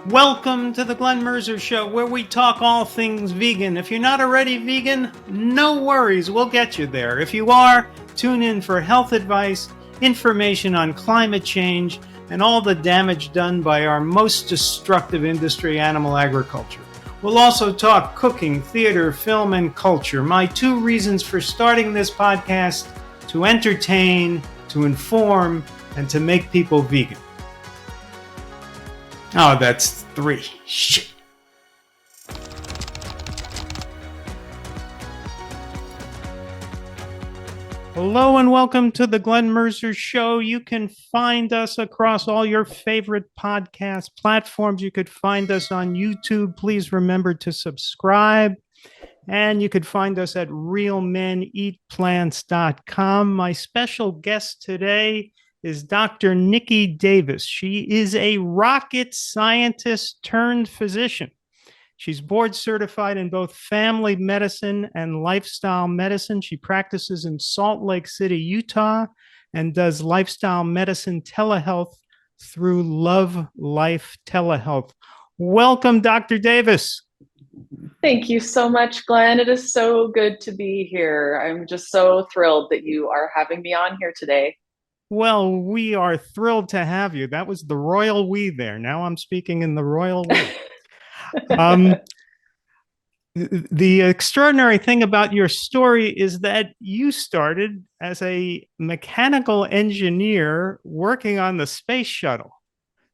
Welcome to the Glenn Mercer Show, where we talk all things vegan. If you're not already vegan, no worries, we'll get you there. If you are, tune in for health advice, information on climate change, and all the damage done by our most destructive industry, animal agriculture. We'll also talk cooking, theater, film, and culture. My 2 reasons for starting this podcast: to entertain, to inform, and to make people vegan. Oh, that's 3. Shit. Hello and welcome to the Glenn Mercer Show. You can find us across all your favorite podcast platforms. You could find us on YouTube. Please remember to subscribe. And you could find us at realmeneatplants.com. My special guest today is Dr. Nikki Davis. She is a rocket scientist turned physician. She's board certified in both family medicine and lifestyle medicine. She practices in Salt Lake City, Utah, and does lifestyle medicine telehealth through Love.Life TeleHealth. Welcome, Dr. Davis. Thank you so much, Glenn. It is so good to be here. I'm just so thrilled that you are having me on here today. Well, we are thrilled to have you. That was the royal we there. Now I'm speaking in the royal we. The extraordinary thing about your story is that you started as a mechanical engineer working on the space shuttle.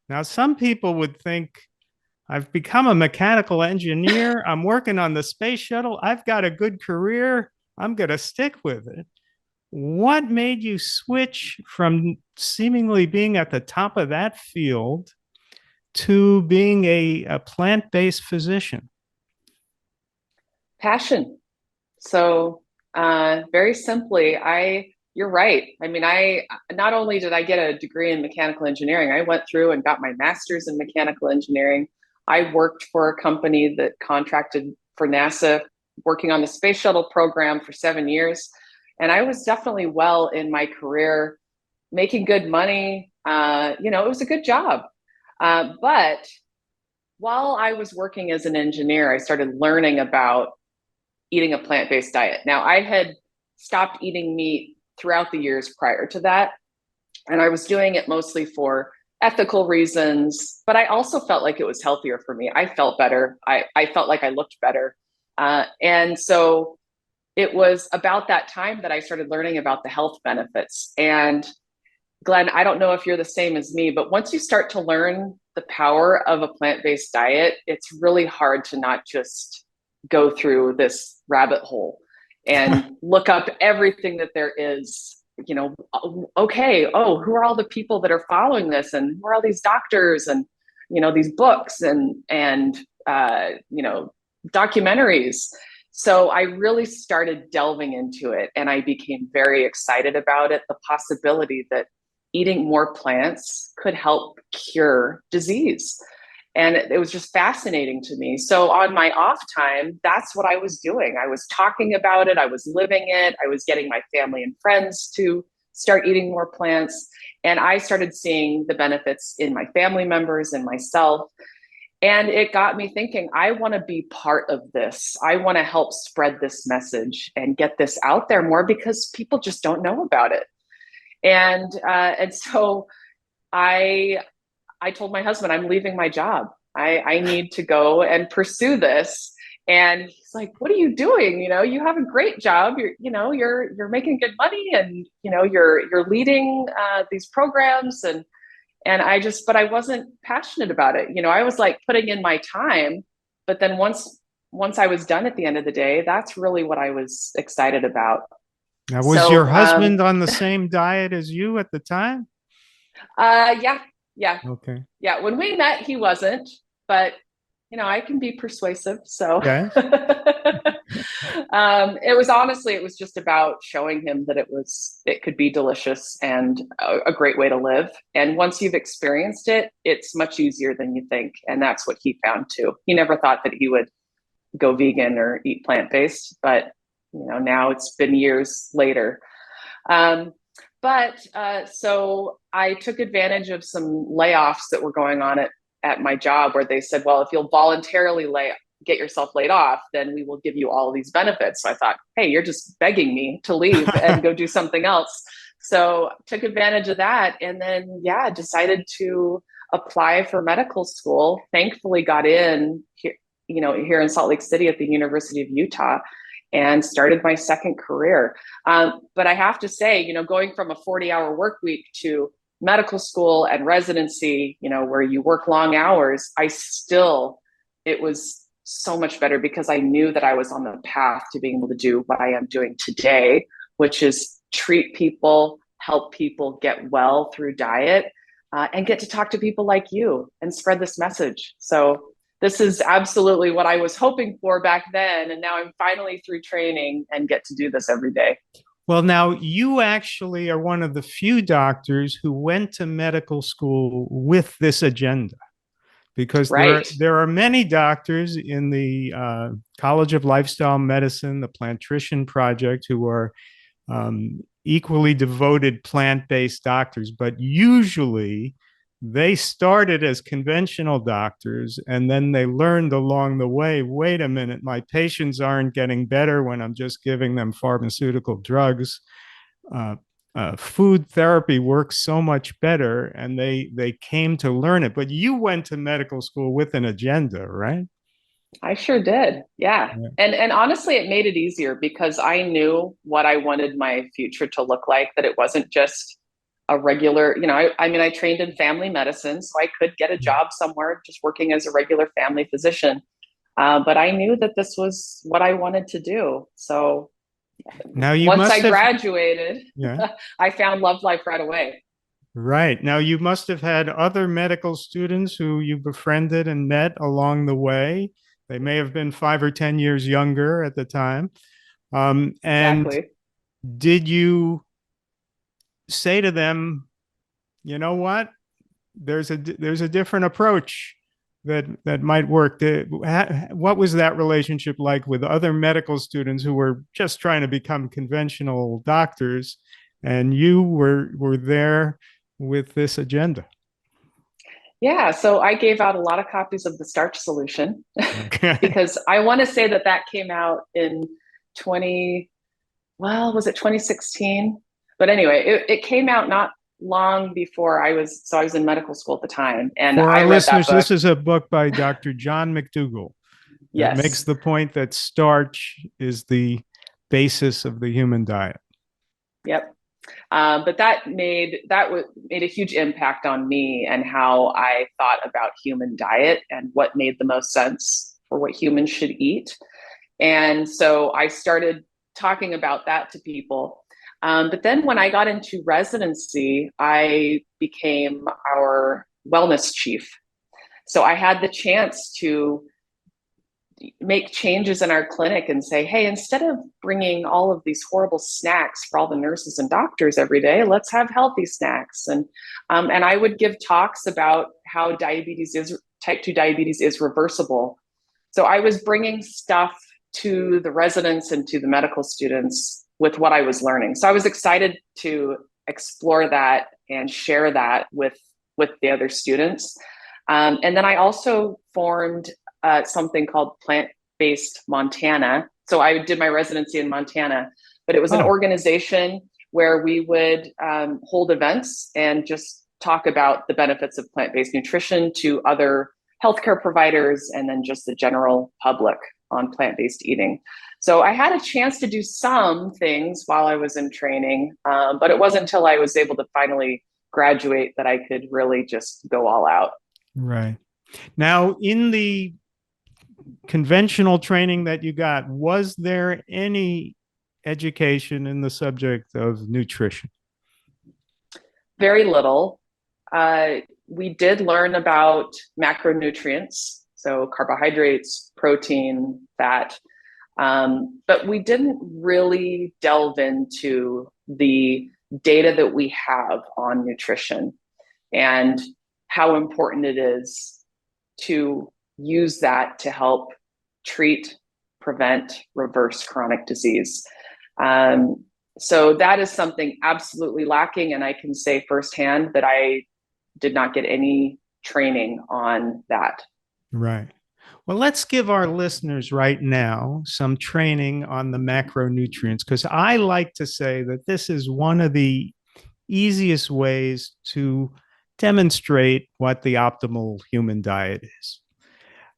Now, some people would think, I've become a mechanical engineer. I'm working on the space shuttle. I've got a good career. I'm going to stick with it. What made you switch from seemingly being at the top of that field to being a plant-based physician? Passion. So very simply, you're right. I mean, not only did I get a degree in mechanical engineering, I went through and got my master's in mechanical engineering. I worked for a company that contracted for NASA, working on the space shuttle program for 7 years. And I was definitely well in my career, making good money. It was a good job. But while I was working as an engineer, I started learning about eating a plant-based diet. Now, I had stopped eating meat throughout the years prior to that, and I was doing it mostly for ethical reasons, but I also felt like it was healthier for me. I felt better. I felt like I looked better. And so it was about that time that I started learning about the health benefits. And Glenn, I don't know if you're the same as me, but once you start to learn the power of a plant-based diet, it's really hard to not just go through this rabbit hole and look up everything that there is. Okay, who are all the people that are following this, and who are all these doctors, and these books and documentaries. So I really started delving into it, and I became very excited about it, the possibility that eating more plants could help cure disease. And it was just fascinating to me. So on my off time, that's what I was doing. I was talking about it. I was living it. I was getting my family and friends to start eating more plants. And I started seeing the benefits in my family members and myself. And it got me thinking, I want to be part of this. I want to help spread this message and get this out there more, because people just don't know about it. And so I told my husband, I'm leaving my job. I need to go and pursue this. And he's like, what are you doing? You have a great job. You're making good money, and you're leading these programs, but I wasn't passionate about it. I was like putting in my time, but then once I was done at the end of the day, that's really what I was excited about. Now, was your husband on the same diet as you at the time? Yeah. Okay. Yeah. When we met, he wasn't, but I can be persuasive. So okay. It was just about showing him that it could be delicious and a great way to live. And once you've experienced it, it's much easier than you think. And that's what he found too. He never thought that he would go vegan or eat plant-based, but now it's been years later. So I took advantage of some layoffs that were going on at my job where they said, well, if you'll voluntarily get yourself laid off, then we will give you all of these benefits. So I thought, hey, you're just begging me to leave and go do something else. So took advantage of that. And then, yeah, decided to apply for medical school. Thankfully got in here, here in Salt Lake City at the University of Utah, and started my second career. But I have to say, going from a 40-hour work week to medical school and residency, where you work long hours, it was so much better because I knew that I was on the path to being able to do what I am doing today, which is treat people, help people get well through diet, and get to talk to people like you and spread this message. So this is absolutely what I was hoping for back then. And now I'm finally through training and get to do this every day. Well, now you actually are one of the few doctors who went to medical school with this agenda, because Right. there are many doctors in the College of Lifestyle Medicine, the Plantrition Project, who are equally devoted plant-based doctors, but usually they started as conventional doctors and then they learned along the way, wait a minute, my patients aren't getting better when I'm just giving them pharmaceutical drugs. Food therapy works so much better, and they came to learn it. But you went to medical school with an agenda, right? I sure did. Yeah. Yeah. And honestly, it made it easier because I knew what I wanted my future to look like, that it wasn't just a regular, I mean, I trained in family medicine, so I could get a job somewhere just working as a regular family physician. But I knew that this was what I wanted to do. So Now you once must I have, graduated, yeah, I found Love.Life right away. right. Now you must have had other medical students who you befriended and met along the way. They may have been 5 or 10 years younger at the time. And Exactly. did you say to them, you know what? There's a different approach that might work. What was that relationship like with other medical students who were just trying to become conventional doctors, and you were there with this agenda? Yeah, so I gave out a lot of copies of the starch solution Okay. because I want to say that came out in 20, well, was it 2016? But anyway, it came out not long before I was in medical school at the time, and For I our read that listeners, book. this is a book by Dr. John McDougall that makes Yes. the point that starch is the basis of the human diet. Yep. But made a huge impact on me and how I thought about human diet and what made the most sense for what humans should eat. And so I started talking about that to people. But then when I got into residency, I became our wellness chief. So I had the chance to make changes in our clinic and say, hey, instead of bringing all of these horrible snacks for all the nurses and doctors every day, let's have healthy snacks. And I would give talks about how type 2 diabetes is reversible. So I was bringing stuff to the residents and to the medical students with what I was learning. So I was excited to explore that and share that with the other students. And then I also formed something called PlantBased Montana. So I did my residency in Montana, but it was an Oh, organization where we would hold events and just talk about the benefits of plant-based nutrition to other healthcare providers and then just the general public on plant-based eating. So I had a chance to do some things while I was in training, but it wasn't until I was able to finally graduate that I could really just go all out. right. Now, in the conventional training that you got, was there any education in the subject of nutrition? Very little. We did learn about macronutrients, so carbohydrates, protein, fat, but we didn't really delve into the data that we have on nutrition and how important it is to use that to help treat, prevent, reverse chronic disease. Um, so that is something absolutely lacking. And I can say firsthand that I did not get any training on that. Right. Well, let's give our listeners right now some training on the macronutrients, because I like to say that this is one of the easiest ways to demonstrate what the optimal human diet is.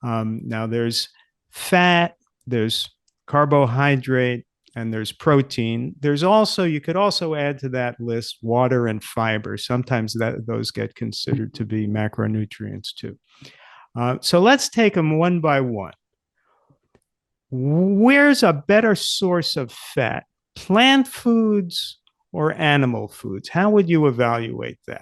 Now, there's fat, there's carbohydrate, and there's protein. There's also, you could also add to that list water and fiber. Sometimes those get considered to be macronutrients too. So let's take them one by one. Where's a better source of fat? Plant foods or animal foods? How would you evaluate that?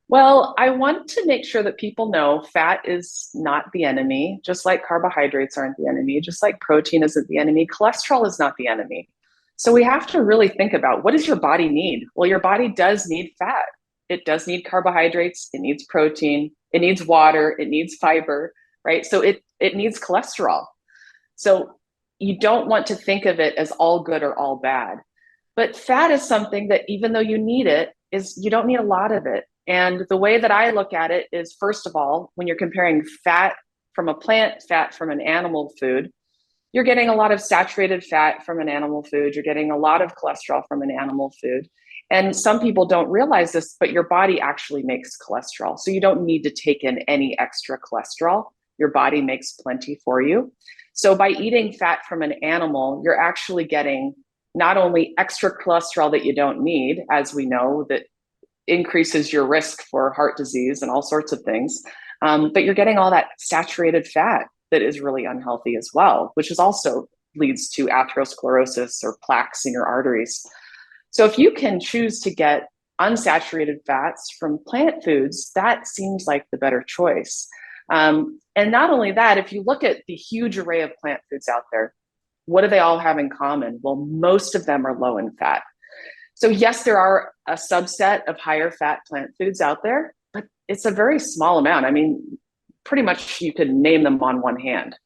Well, I want to make sure that people know fat is not the enemy, just like carbohydrates aren't the enemy, just like protein isn't the enemy, cholesterol is not the enemy. So we have to really think about, what does your body need? Well, your body does need fat. It does need carbohydrates, it needs protein, it needs water, it needs fiber, right? So it needs cholesterol. So you don't want to think of it as all good or all bad. But fat is something that, even though you need it, is you don't need a lot of it. And the way that I look at it is, first of all, when you're comparing fat from a plant, fat from an animal food, you're getting a lot of saturated fat from an animal food. You're getting a lot of cholesterol from an animal food. And some people don't realize this, but your body actually makes cholesterol. So you don't need to take in any extra cholesterol. Your body makes plenty for you. So by eating fat from an animal, you're actually getting not only extra cholesterol that you don't need, as we know, that increases your risk for heart disease and all sorts of things, but you're getting all that saturated fat that is really unhealthy as well, which is also leads to atherosclerosis or plaques in your arteries. So if you can choose to get unsaturated fats from plant foods, that seems like the better choice. And not only that, if you look at the huge array of plant foods out there, what do they all have in common? Well, most of them are low in fat. So yes, there are a subset of higher fat plant foods out there, but it's a very small amount. I mean, pretty much you could name them on one hand.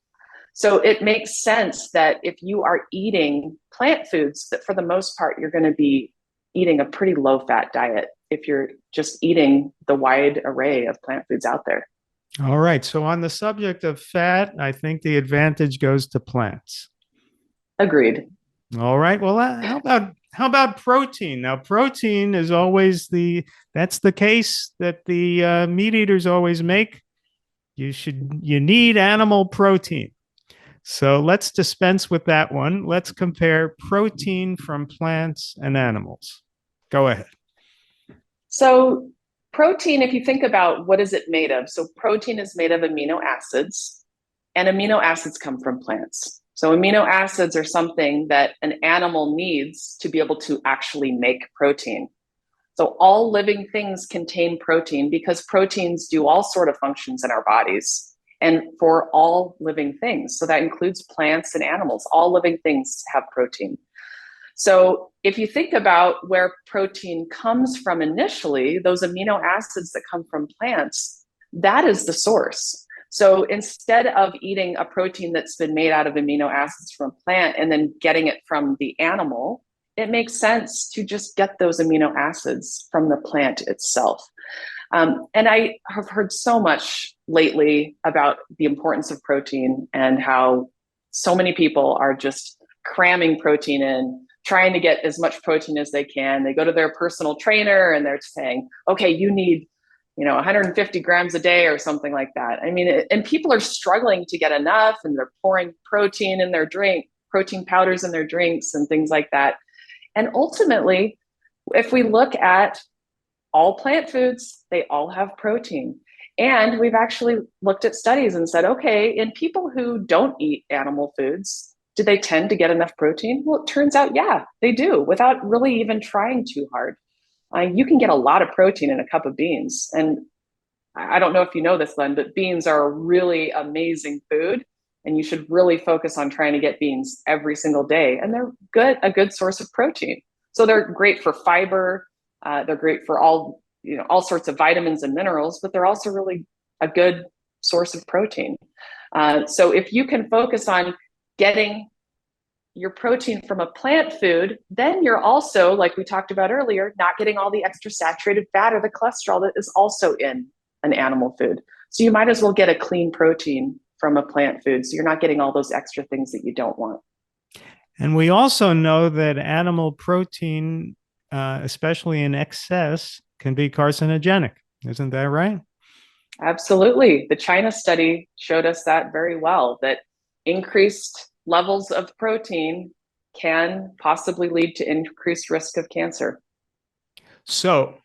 So it makes sense that if you are eating plant foods, that for the most part, you're going to be eating a pretty low fat diet if you're just eating the wide array of plant foods out there. All right. So, on the subject of fat, I think the advantage goes to plants. Agreed. All right. Well, how about protein? Now, protein is always that's the case that the meat eaters always make. You need animal protein. So let's dispense with that one. Let's compare protein from plants and animals. Go ahead. So protein, if you think about what is it made of, so protein is made of amino acids, and amino acids come from plants. So amino acids are something that an animal needs to be able to actually make protein. So all living things contain protein because proteins do all sort of functions in our bodies and for all living things. So that includes plants and animals. All living things have protein. So if you think about where protein comes from initially, those amino acids that come from plants, that is the source. So instead of eating a protein that's been made out of amino acids from a plant and then getting it from the animal, it makes sense to just get those amino acids from the plant itself. And I have heard so much lately about the importance of protein and how so many people are just cramming protein in, trying to get as much protein as they can. They go to their personal trainer and they're saying, okay, you need 150 grams a day or something like that. I mean, and people are struggling to get enough, and they're pouring protein in their drink, protein powders in their drinks and things like that. And ultimately, if we look at all plant foods, they all have protein. And we've actually looked at studies and said, okay, in people who don't eat animal foods, do they tend to get enough protein? Well, it turns out, yeah, they do, without really even trying too hard. You can get a lot of protein in a cup of beans. And I don't know if you know this, Len, but beans are a really amazing food. And you should really focus on trying to get beans every single day. And they're a good source of protein. So they're great for fiber. They're great for all sorts of vitamins and minerals, but they're also really a good source of protein. So if you can focus on getting your protein from a plant food, then you're also, like we talked about earlier, not getting all the extra saturated fat or the cholesterol that is also in an animal food. So you might as well get a clean protein from a plant food. So you're not getting all those extra things that you don't want. And we also know that animal protein, especially in excess, can be carcinogenic. Isn't that right? Absolutely. The China study showed us that very well, that increased levels of protein can possibly lead to increased risk of cancer. So,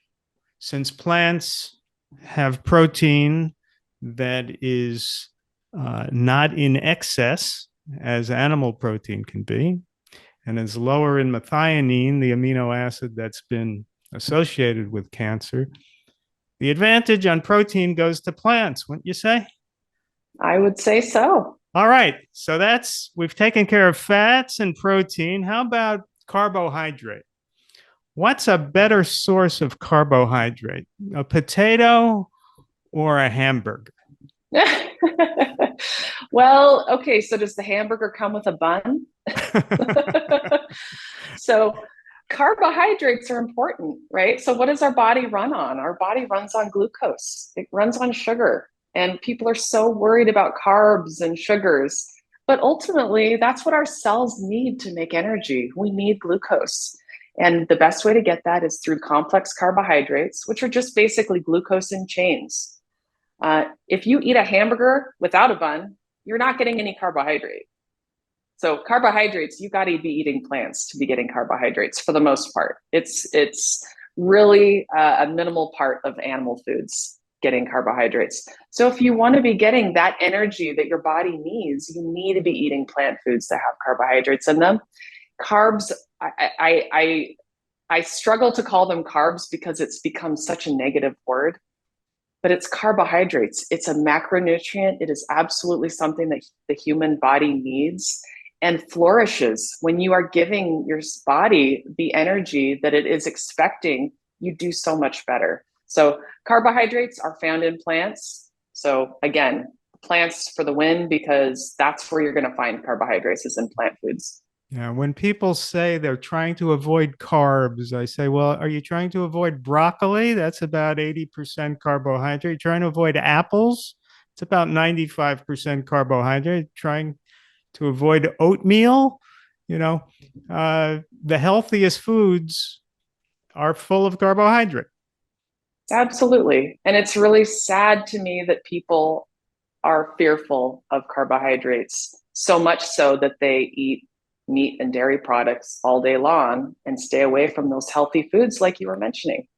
since plants have protein that is not in excess, as animal protein can be, and is lower in methionine, the amino acid that's been associated with cancer, the advantage on protein goes to plants, wouldn't you say? I would say so. All right. So we've taken care of fats and protein. How about carbohydrate? What's a better source of carbohydrate? A potato or a hamburger? Well, okay, so does the hamburger come with a bun? So carbohydrates are important, right? So what does our body run on? Our body runs on glucose. It runs on sugar. And people are so worried about carbs and sugars. But ultimately, that's what our cells need to make energy. We need glucose. And the best way to get that is through complex carbohydrates, which are just basically glucose in chains. If you eat a hamburger without a bun, you're not getting any carbohydrate. So carbohydrates, you got to be eating plants to be getting carbohydrates for the most part. It's really a minimal part of animal foods getting carbohydrates. So if you want to be getting that energy that your body needs, you need to be eating plant foods that have carbohydrates in them. Carbs, I struggle to call them carbs because it's become such a negative word, but it's carbohydrates. It's a macronutrient. It is absolutely something that the human body needs and flourishes. When you are giving your body the energy that it is expecting, you do so much better. So carbohydrates are found in plants. So again, plants for the win, because that's where you're going to find carbohydrates is in plant foods. Yeah, when people say they're trying to avoid carbs, I say, well, are you trying to avoid broccoli? That's about 80% carbohydrate. Trying to avoid apples? It's about 95% carbohydrate. Trying to avoid oatmeal? You know, the healthiest foods are full of carbohydrate. Absolutely. And it's really sad to me that people are fearful of carbohydrates, so much so that they eat meat and dairy products all day long and stay away from those healthy foods like you were mentioning.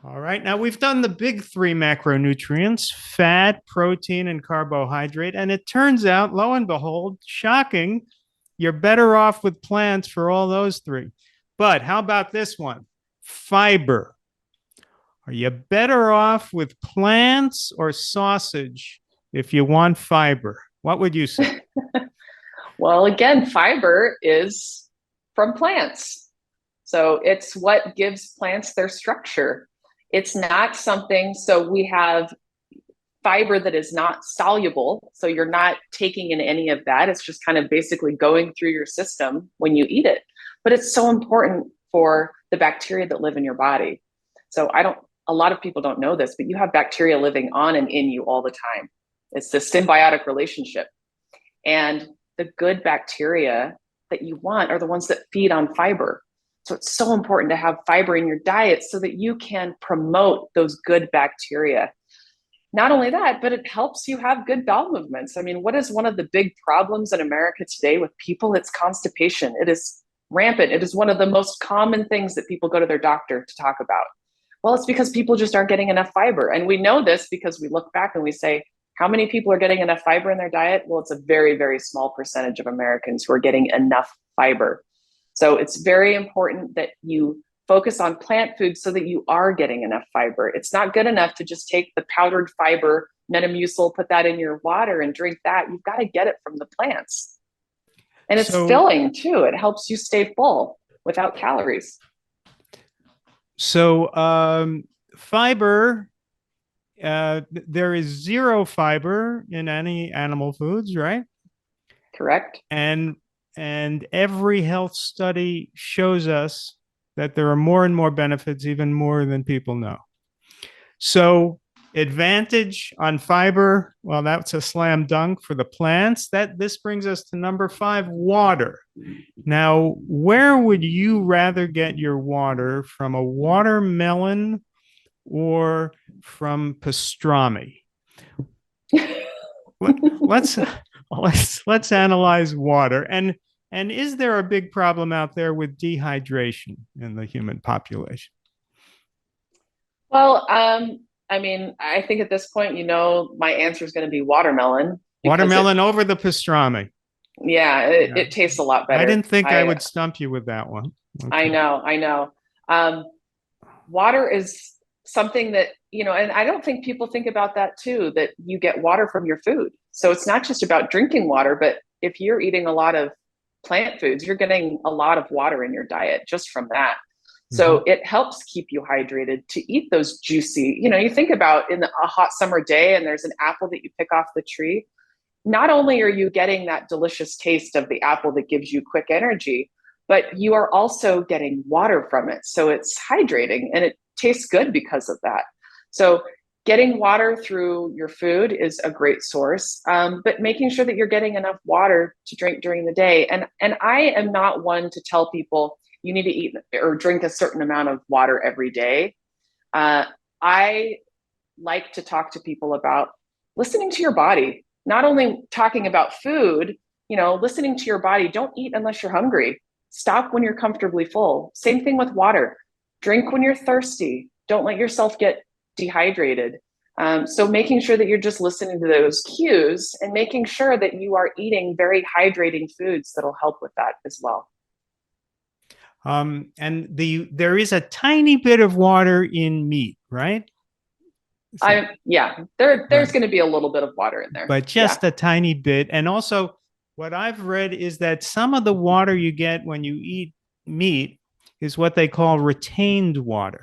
All right. Now we've done the big three macronutrients: fat, protein, and carbohydrate. And it turns out, lo and behold, shocking, you're better off with plants for all those three. But how about this one? Fiber. Are you better off with plants or sausage if you want fiber? What would you say? Well, again, fiber is from plants. So it's what gives plants their structure. It's not something, so we have fiber that is not soluble. So you're not taking in any of that. It's just kind of basically going through your system when you eat it. But it's so important for the bacteria that live in your body. So a lot of people don't know this, but you have bacteria living on and in you all the time. It's this symbiotic relationship. And the good bacteria that you want are the ones that feed on fiber. So it's so important to have fiber in your diet so that you can promote those good bacteria. Not only that, but it helps you have good bowel movements. I mean, what is one of the big problems in America today with people? It's constipation. It is rampant. It is one of the most common things that people go to their doctor to talk about. Well, it's because people just aren't getting enough fiber. And we know this because we look back and we say, how many people are getting enough fiber in their diet? Well, it's a very, very small percentage of Americans who are getting enough fiber. So it's very important that you focus on plant foods so that you are getting enough fiber. It's not good enough to just take the powdered fiber, Metamucil, put that in your water and drink that. You've got to get it from the plants. And it's So, filling too. It helps you stay full without calories. so fiber, there is zero fiber in any animal foods, right? Correct? And And every health study shows us that there are more and more benefits, even more than people know. So, advantage on fiber, well, that's a slam dunk for the plants. This brings us to number 5, water. Now, where would you rather get your water, from a watermelon or from pastrami? let's let's analyze water. And is there a big problem out there with dehydration in the human population? Well, I mean, I think at this point, my answer is going to be watermelon because Watermelon over the pastrami. Yeah. it tastes a lot I better. didn't think I would stump you with that one. I Okay. know. Um, Water is something that, and I don't think people think about that too, that you get water from your food. So it's not just about drinking water, but if you're eating a lot of plant foods, you're getting a lot of water in your diet just from that. So it helps keep you hydrated to eat those juicy, you think about in a hot summer day and there's an apple that you pick off the tree. Not only are you getting that delicious taste of the apple that gives you quick energy, but you are also getting water from it. So it's hydrating and it tastes good because of that. So getting water through your food is a great source, but making sure that you're getting enough water to drink during the day. And I am not one to tell people you need to eat or drink a certain amount of water every day. I like to talk to people about listening to your body, not only talking about food, listening to your body. Don't eat unless you're hungry. Stop when you're comfortably full. Same thing with water. Drink when you're thirsty. Don't let yourself get dehydrated. So making sure that you're just listening to those cues and making sure that you are eating very hydrating foods that'll help with that as well. And there is a tiny bit of water in meat, right? So, There's right. going to be a little bit of water in there. But Yeah. just a tiny bit. And also, what I've read is that some of the water you get when you eat meat is what they call retained water.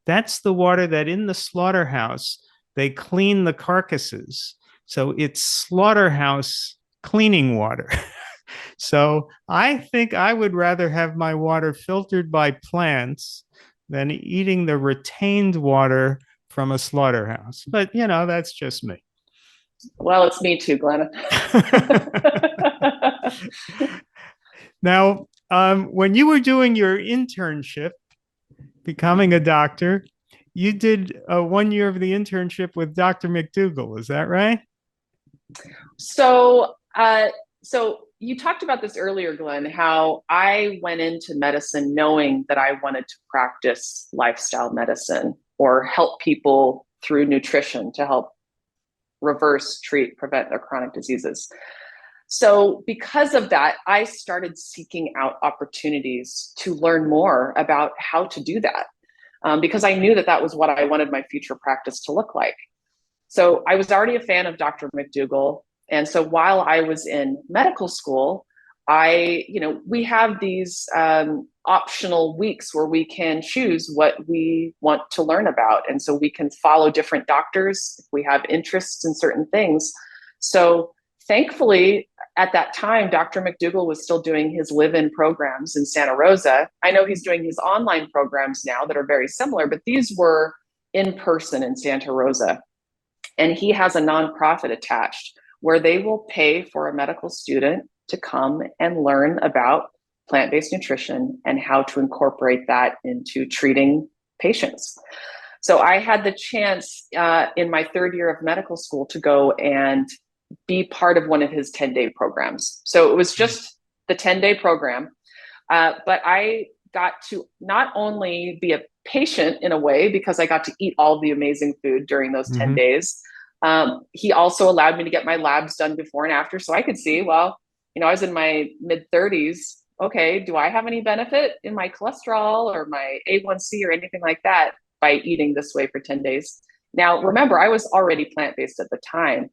That's the water that in the slaughterhouse they clean the carcasses. So it's slaughterhouse cleaning water. So I think I would rather have my water filtered by plants than eating the retained water from a slaughterhouse. But, that's just me. Well, it's me too, Glenna. Now, when you were doing your internship, becoming a doctor, you did 1 year of the internship with Dr. McDougall. Is that right? So you talked about this earlier, Glenn, how I went into medicine knowing that I wanted to practice lifestyle medicine or help people through nutrition to help reverse, treat, prevent their chronic diseases. So because of that, I started seeking out opportunities to learn more about how to do that, because I knew that was what I wanted my future practice to look like. So I was already a fan of Dr. McDougall. And so while I was in medical school, we have these optional weeks where we can choose what we want to learn about. And so we can follow different doctors if we have interests in certain things. So thankfully, at that time, Dr. McDougall was still doing his live-in programs in Santa Rosa. I know he's doing his online programs now that are very similar, but these were in person in Santa Rosa. And he has a nonprofit attached where they will pay for a medical student to come and learn about plant-based nutrition and how to incorporate that into treating patients. So I had the chance in my 3rd year of medical school to go and be part of one of his 10-day programs. So it was just the 10-day program, but I got to not only be a patient in a way because I got to eat all the amazing food during those 10 days. He also allowed me to get my labs done before and after so I could see, well, I was in my mid-30s. Okay, do I have any benefit in my cholesterol or my A1C or anything like that by eating this way for 10 days? Now, remember, I was already plant-based at the time,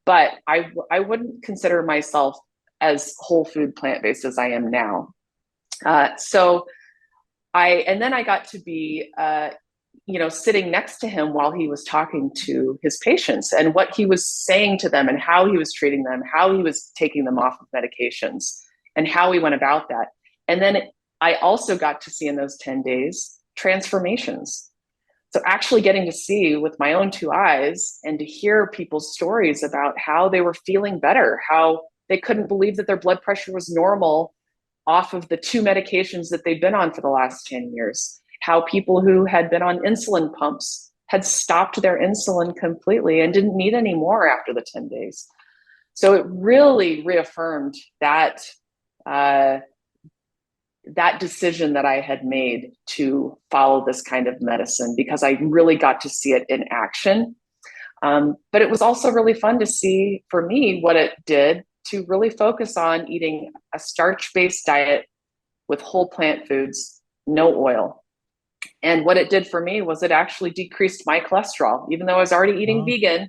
but I wouldn't consider myself as whole food plant-based as I am now. And then I got to be, sitting next to him while he was talking to his patients and what he was saying to them and how he was treating them, how he was taking them off of medications. and how we went about that. And then I also got to see in those 10 days transformations. So actually getting to see with my own two eyes and to hear people's stories about how they were feeling better, how they couldn't believe that their blood pressure was normal off of the two medications that they've been on for the last 10 years, how people who had been on insulin pumps had stopped their insulin completely and didn't need any more after the 10 days. So it really reaffirmed that that decision that I had made to follow this kind of medicine, because I really got to see it in action. But it was also really fun to see for me what it did to really focus on eating a starch-based diet with whole plant foods, no oil. And what it did for me was it actually decreased my cholesterol, even though I was already eating vegan.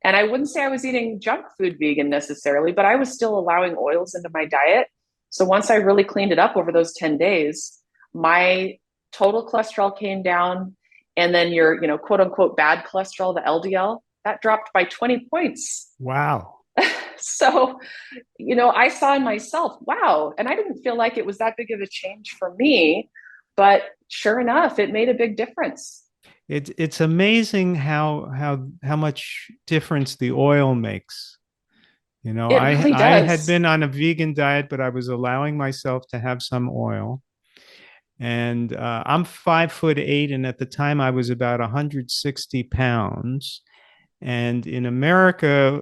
And I wouldn't say I was eating junk food vegan necessarily, but I was still allowing oils into my diet. So once I really cleaned it up over those 10 days, my total cholesterol came down. And then your, quote unquote, bad cholesterol, the LDL, that dropped by 20 points. Wow. So, I saw in myself, wow. And I didn't feel like it was that big of a change for me, but sure enough, it made a big difference. It's amazing how much difference the oil makes. It really I had does. been on a vegan diet, but I was allowing myself to have some oil. And I'm 5'8", and at the time I was about 160 pounds. And in America,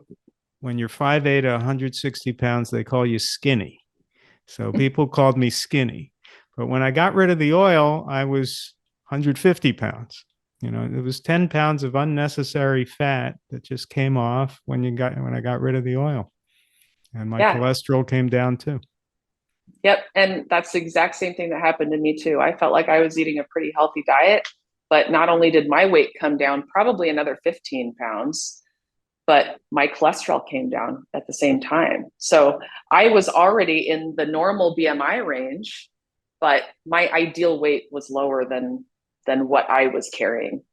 when you're 5'8", 160 pounds, they call you skinny. So people called me skinny. But when I got rid of the oil, I was 150 pounds. It was 10 pounds of unnecessary fat that just came off when I got rid of the oil. And my Yeah. cholesterol came down too. Yep. And that's the exact same thing that happened to me too. I felt like I was eating a pretty healthy diet, but not only did my weight come down probably another 15 pounds, but my cholesterol came down at the same time. So I was already in the normal BMI range, but my ideal weight was lower than what I was carrying.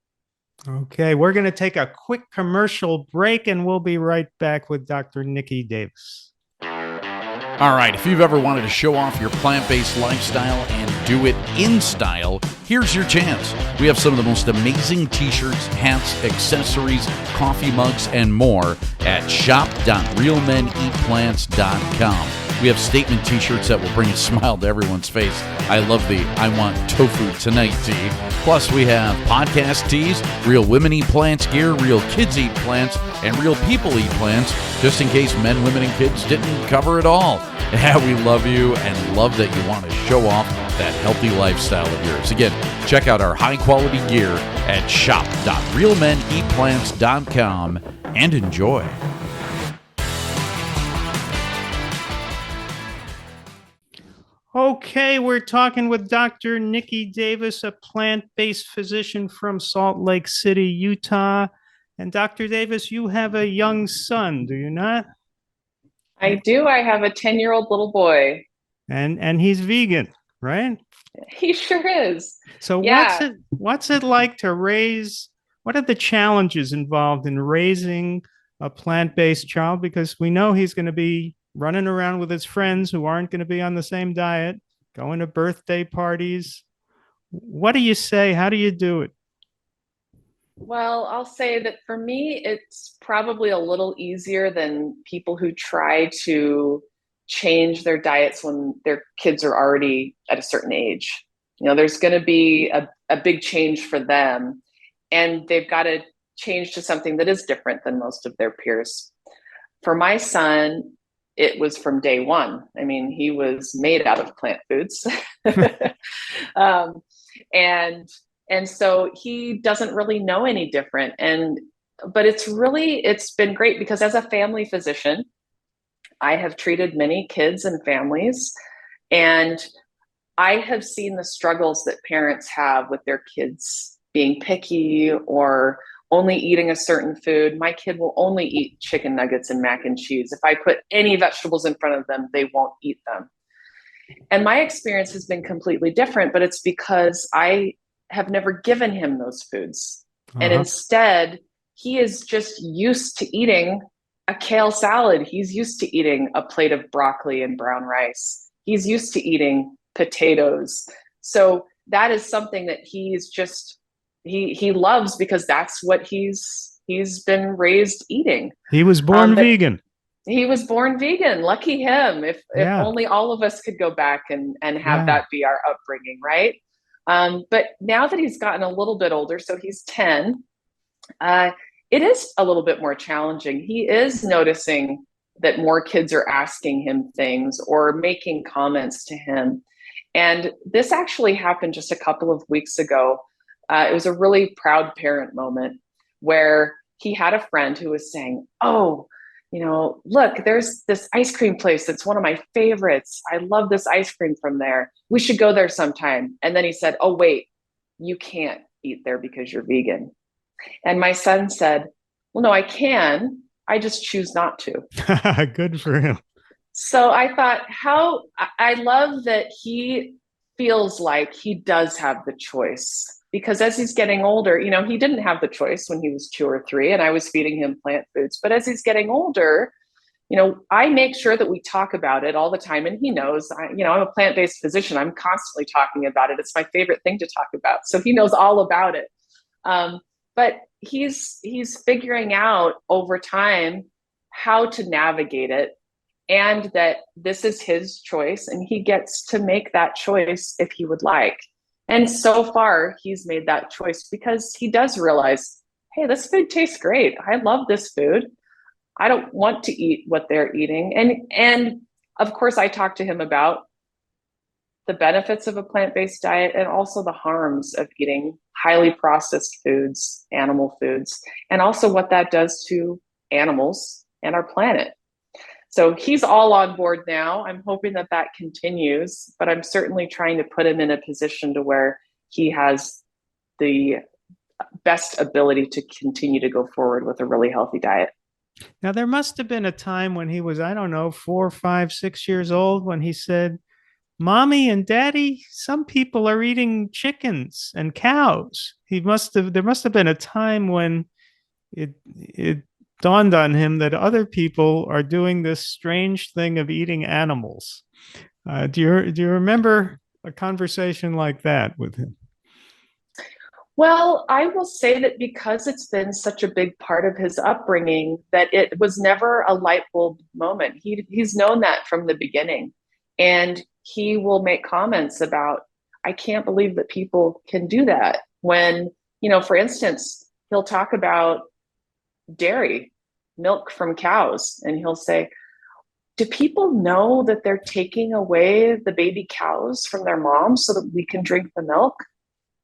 Okay, we're going to take a quick commercial break and we'll be right back with Dr. Nikki Davis. All right, if you've ever wanted to show off your plant-based lifestyle and do it in style, here's your chance. We have some of the most amazing t-shirts, hats, accessories, coffee mugs, and more at shop.realmeneatplants.com. We have statement t-shirts that will bring a smile to everyone's face. I love the I want tofu tonight tee. Plus, we have podcast tees, Real Women Eat Plants gear, Real Kids Eat Plants, and Real People Eat Plants, just in case men, women, and kids didn't cover it all. Yeah, we love you and love that you want to show off that healthy lifestyle of yours. Again, check out our high-quality gear at shop.realmeneatplants.com and enjoy. Okay, we're talking with Dr. Nikki Davis, a plant-based physician from Salt Lake City, Utah. And Dr. Davis, you have a young son, do you not? I do. I have a 10-year-old little boy. And he's vegan, right? He sure is. So Yeah. what's it like to raise, what are the challenges involved in raising a plant-based child? Because we know he's going to be running around with his friends who aren't going to be on the same diet, going to birthday parties. What do you say? How do you do it? Well, I'll say that for me, it's probably a little easier than people who try to change their diets when their kids are already at a certain age. There's going to be a big change for them, and they've got to change to something that is different than most of their peers. For my son, it was from day one. I mean, he was made out of plant foods. um, and so he doesn't really know any different. But it's been great because as a family physician, I have treated many kids and families, and I have seen the struggles that parents have with their kids being picky or only eating a certain food. My kid will only eat chicken nuggets and mac and cheese. If I put any vegetables in front of them, they won't eat them. And my experience has been completely different, but it's because I have never given him those foods. And instead, he is just used to eating a kale salad. He's used to eating a plate of broccoli and brown rice. he's used to eating potatoes. So that is something that he's just, he loves because that's what he's been raised eating. He was born vegan. He was born vegan. Lucky him. If Yeah. only all of us could go back and have Yeah. that be our upbringing, right? But now that he's gotten a little bit older, so he's 10, it is a little bit more challenging. He is noticing that more kids are asking him things or making comments to him. And this actually happened just a couple of weeks ago. It was a really proud parent moment where he had a friend who was saying, "Oh, look, there's this ice cream place that's one of my favorites. I love this ice cream from there. We should go there sometime." And then he said, "Oh, wait, you can't eat there because you're vegan." And my son said, "Well, no, I can. I just choose not to." Good for him. So I thought, I love that he feels like he does have the choice, because as he's getting older, he didn't have the choice when he was 2 or 3 and I was feeding him plant foods. But as he's getting older, I make sure that we talk about it all the time. And he knows, I'm a plant-based physician. I'm constantly talking about it. It's my favorite thing to talk about. So he knows all about it. But he's figuring out over time how to navigate it, and that this is his choice and he gets to make that choice if he would like. And so far he's made that choice because he does realize, hey, this food tastes great. I love this food. I don't want to eat what they're eating. And of course I talk to him about the benefits of a plant-based diet and also the harms of eating highly processed foods, animal foods, and also what that does to animals and our planet. So he's all on board now. I'm hoping that continues, but I'm certainly trying to put him in a position to where he has the best ability to continue to go forward with a really healthy diet. Now, there must have been a time when he was, I don't know, 4, 5, 6 years old when he said, "Mommy and Daddy, some people are eating chickens and cows." There must have been a time when it dawned on him that other people are doing this strange thing of eating animals. Do you remember a conversation like that with him? Well, I will say that because it's been such a big part of his upbringing, that it was never a light bulb moment. He's known that from the beginning. And he will make comments about, "I can't believe that people can do that." When, for instance, he'll talk about dairy, milk from cows, and he'll say, "Do people know that they're taking away the baby cows from their moms so that we can drink the milk?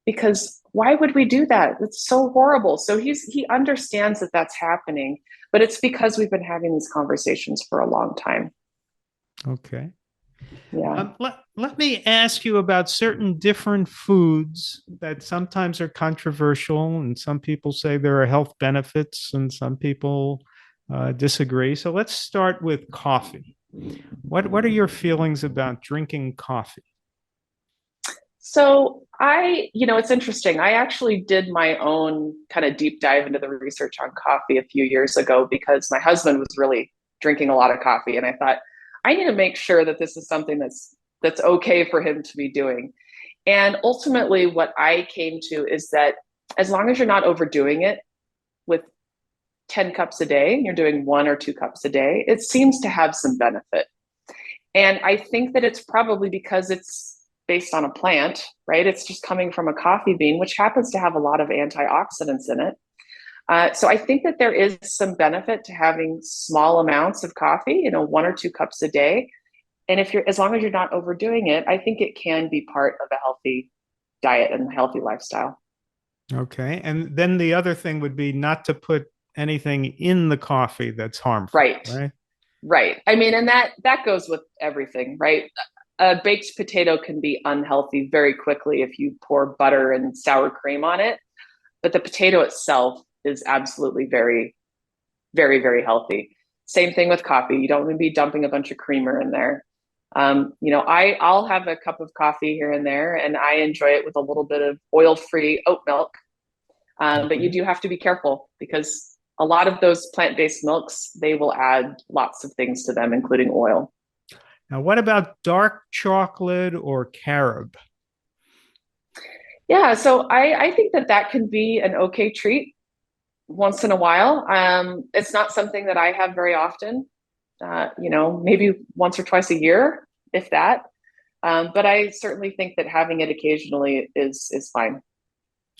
Because why would we do that? It's so horrible." So he understands that that's happening, but it's because we've been having these conversations for a long time. Okay. Yeah. Let me ask you about certain different foods that sometimes are controversial, and some people say there are health benefits, and some people disagree. So let's start with coffee. What are your feelings about drinking coffee? So it's interesting. I actually did my own kind of deep dive into the research on coffee a few years ago because my husband was really drinking a lot of coffee. And I thought, I need to make sure that this is something that's okay for him to be doing. And ultimately what I came to is that as long as you're not overdoing it with 10 cups a day, you're doing 1 or 2 cups a day, it seems to have some benefit. And I think that it's probably because it's based on a plant, right? It's just coming from a coffee bean, which happens to have a lot of antioxidants in it. So I think that there is some benefit to having small amounts of coffee, 1 or 2 cups a day. And as long as you're not overdoing it, I think it can be part of a healthy diet and a healthy lifestyle. Okay. And then the other thing would be not to put anything in the coffee that's harmful. Right. Right. I mean, and that goes with everything, right? A baked potato can be unhealthy very quickly if you pour butter and sour cream on it. But the potato itself is absolutely very, very, very healthy. Same thing with coffee. You don't want to be dumping a bunch of creamer in there. I'll have a cup of coffee here and there, and I enjoy it with a little bit of oil-free oat milk. But you do have to be careful because a lot of those plant-based milks, they will add lots of things to them, including oil. Now, what about dark chocolate or carob? Yeah, so I think that that can be an okay treat once in a while. It's not something that I have very often. Maybe once or twice a year, if that. But I certainly think that having it occasionally is fine.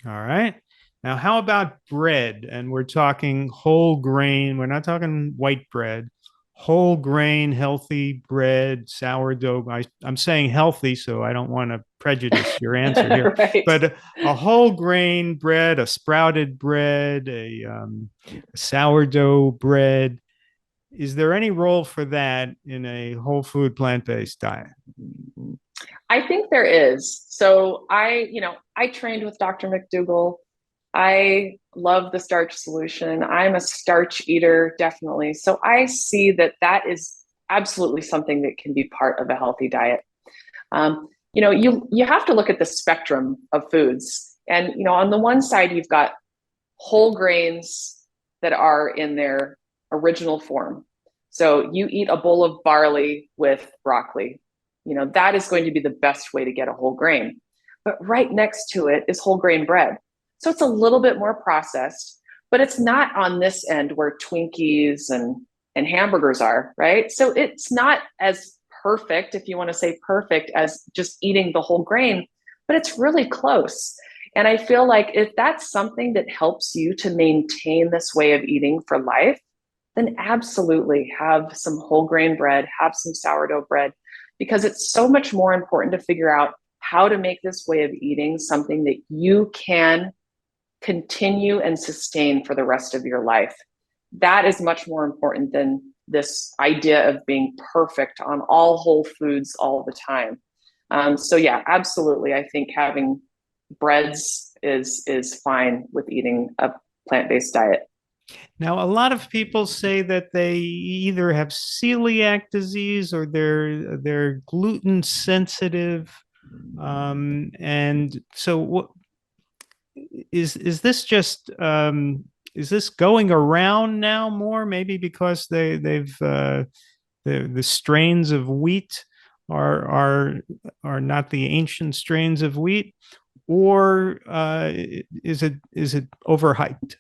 All right. Now, how about bread? And we're talking whole grain. We're not talking white bread. Whole grain, healthy bread, sourdough. I'm saying healthy, so I don't want to prejudice your answer here. Right. But a whole grain bread, a sprouted bread, a sourdough bread. Is there any role for that in a whole food plant-based diet? I think there is. So I trained with Dr. McDougall. I love the starch solution. I'm a starch eater, definitely. So I see that that is absolutely something that can be part of a healthy diet. You have to look at the spectrum of foods, and on the one side you've got whole grains that are in their original form. So you eat a bowl of barley with broccoli. That is going to be the best way to get a whole grain. But right next to it is whole grain bread. So it's a little bit more processed, but it's not on this end where Twinkies and hamburgers are, right? So it's not as perfect, if you want to say perfect, as just eating the whole grain, but it's really close. And I feel like if that's something that helps you to maintain this way of eating for life, then absolutely have some whole grain bread, have some sourdough bread, because it's so much more important to figure out how to make this way of eating something that you can continue and sustain for the rest of your life. That is much more important than this idea of being perfect on all whole foods all the time. So yeah, absolutely. I think having breads is fine with eating a plant-based diet. Now, a lot of people say that they either have celiac disease or they're gluten sensitive, and so what is this just is this going around now more? Maybe because they've the strains of wheat are are are not the ancient strains of wheat, or is it overhyped?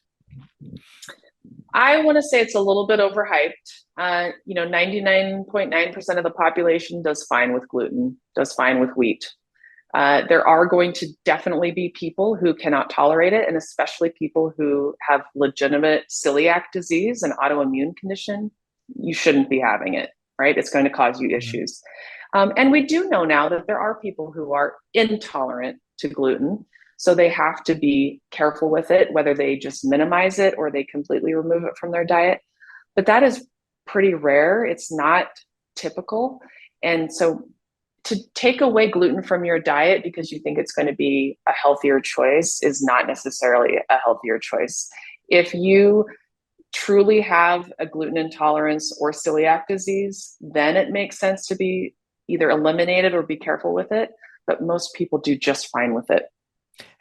I want to say it's a little bit overhyped. 99.9% of the population does fine with gluten, does fine with wheat. There are going to definitely be people who cannot tolerate it, and especially people who have legitimate celiac disease, an autoimmune condition. You shouldn't be having it, right? It's going to cause you issues. And we do know now that there are people who are intolerant to gluten. So they have to be careful with it, whether they just minimize it or they completely remove it from their diet. But that is pretty rare. It's not typical. And so to take away gluten from your diet because you think it's going to be a healthier choice is not necessarily a healthier choice. If you truly have a gluten intolerance or celiac disease, then it makes sense to be either eliminated or be careful with it. But most people do just fine with it.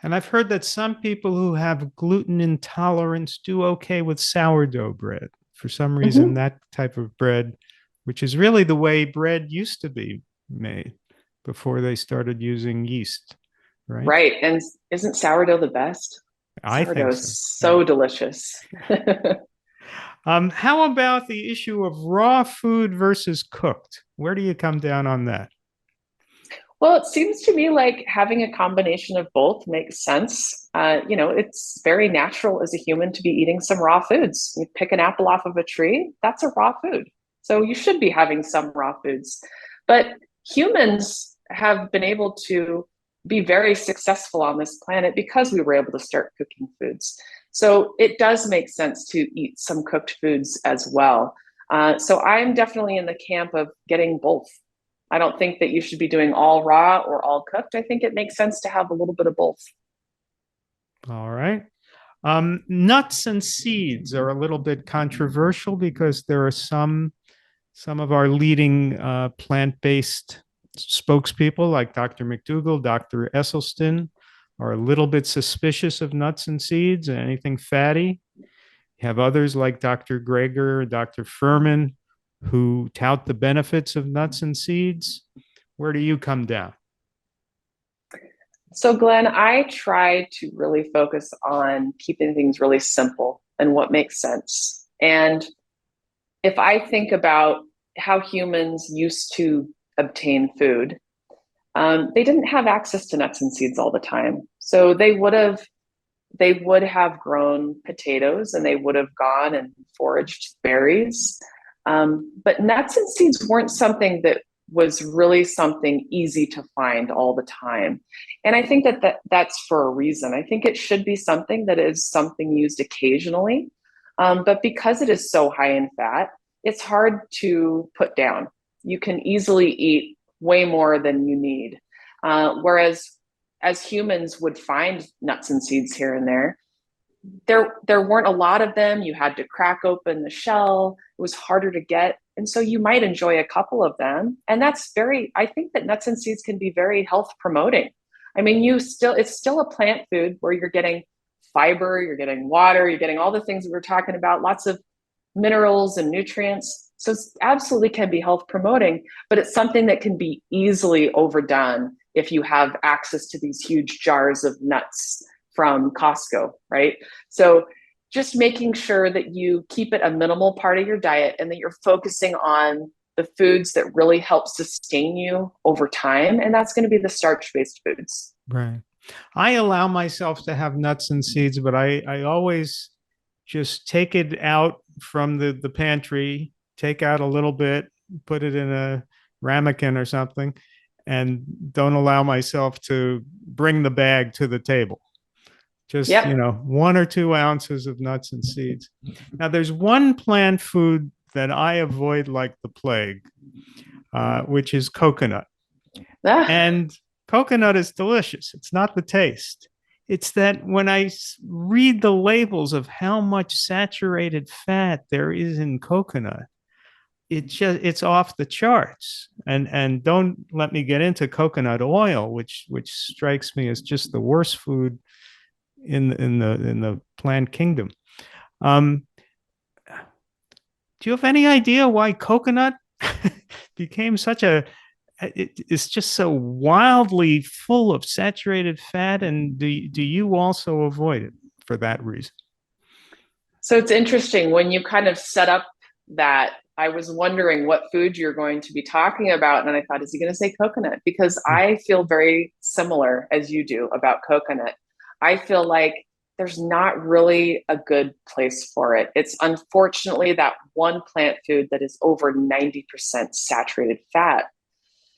And I've heard that some people who have gluten intolerance do okay with sourdough bread. For some reason, Mm-hmm. that type of bread, which is really the way bread used to be made before they started using yeast, right? Right. And isn't sourdough the best? I Sourdough think so. is Yeah. so delicious. How about the issue of raw food versus cooked? Where do you come down on that? Well, it seems to me like having a combination of both makes sense. It's very natural as a human to be eating some raw foods. You pick an apple off of a tree, that's a raw food. So you should be having some raw foods. But humans have been able to be very successful on this planet because we were able to start cooking foods. So it does make sense to eat some cooked foods as well. So I'm definitely in the camp of getting both. I don't think that you should be doing all raw or all cooked. I think it makes sense to have a little bit of both. All right. Nuts and seeds are a little bit controversial because there are some of our leading plant-based spokespeople like Dr. McDougall, Dr. Esselstyn are a little bit suspicious of nuts and seeds and anything fatty. You have others like Dr. Greger, Dr. Furman, who tout the benefits of nuts and seeds. Where do you come down? So, Glenn, I try to really focus on keeping things really simple and what makes sense. And if I think about how humans used to obtain food, they didn't have access to nuts and seeds all the time. So they would have grown potatoes and they would have gone and foraged berries. But nuts and seeds weren't something that was really something easy to find all the time. And I think that's for a reason. I think it should be something that is something used occasionally. But because it is so high in fat, it's hard to put down. You can easily eat way more than you need. Whereas as humans would find nuts and seeds here and there weren't a lot of them. You had to crack open the shell. It was harder to get. And so you might enjoy a couple of them. And I think that nuts and seeds can be very health promoting. I mean, it's still a plant food where you're getting fiber, you're getting water, you're getting all the things that we're talking about, lots of minerals and nutrients. So it absolutely can be health promoting, but it's something that can be easily overdone if you have access to these huge jars of nuts from Costco, right? So just making sure that you keep it a minimal part of your diet and that you're focusing on the foods that really help sustain you over time. And that's going to be the starch-based foods. Right. I allow myself to have nuts and seeds, but I always just take it out from the pantry, take out a little bit, put it in a ramekin or something, and don't allow myself to bring the bag to the table. Just, Yep. 1 or 2 ounces of nuts and seeds. Now, there's one plant food that I avoid like the plague, which is coconut. Ah, And coconut is delicious. It's not the taste. It's that when I read the labels of how much saturated fat there is in coconut, it's off the charts. And don't let me get into coconut oil, which strikes me as just the worst food in the plant kingdom. Um, do you have any idea why coconut became it's just so wildly full of saturated fat? And do you also avoid it for that reason? so it's interesting when you kind of set up that. I was wondering what food you're going to be talking about. And I thought, is he going to say coconut? Because I feel very similar as you do about coconut. I feel like there's not really a good place for it. It's unfortunately that one plant food that is over 90% saturated fat.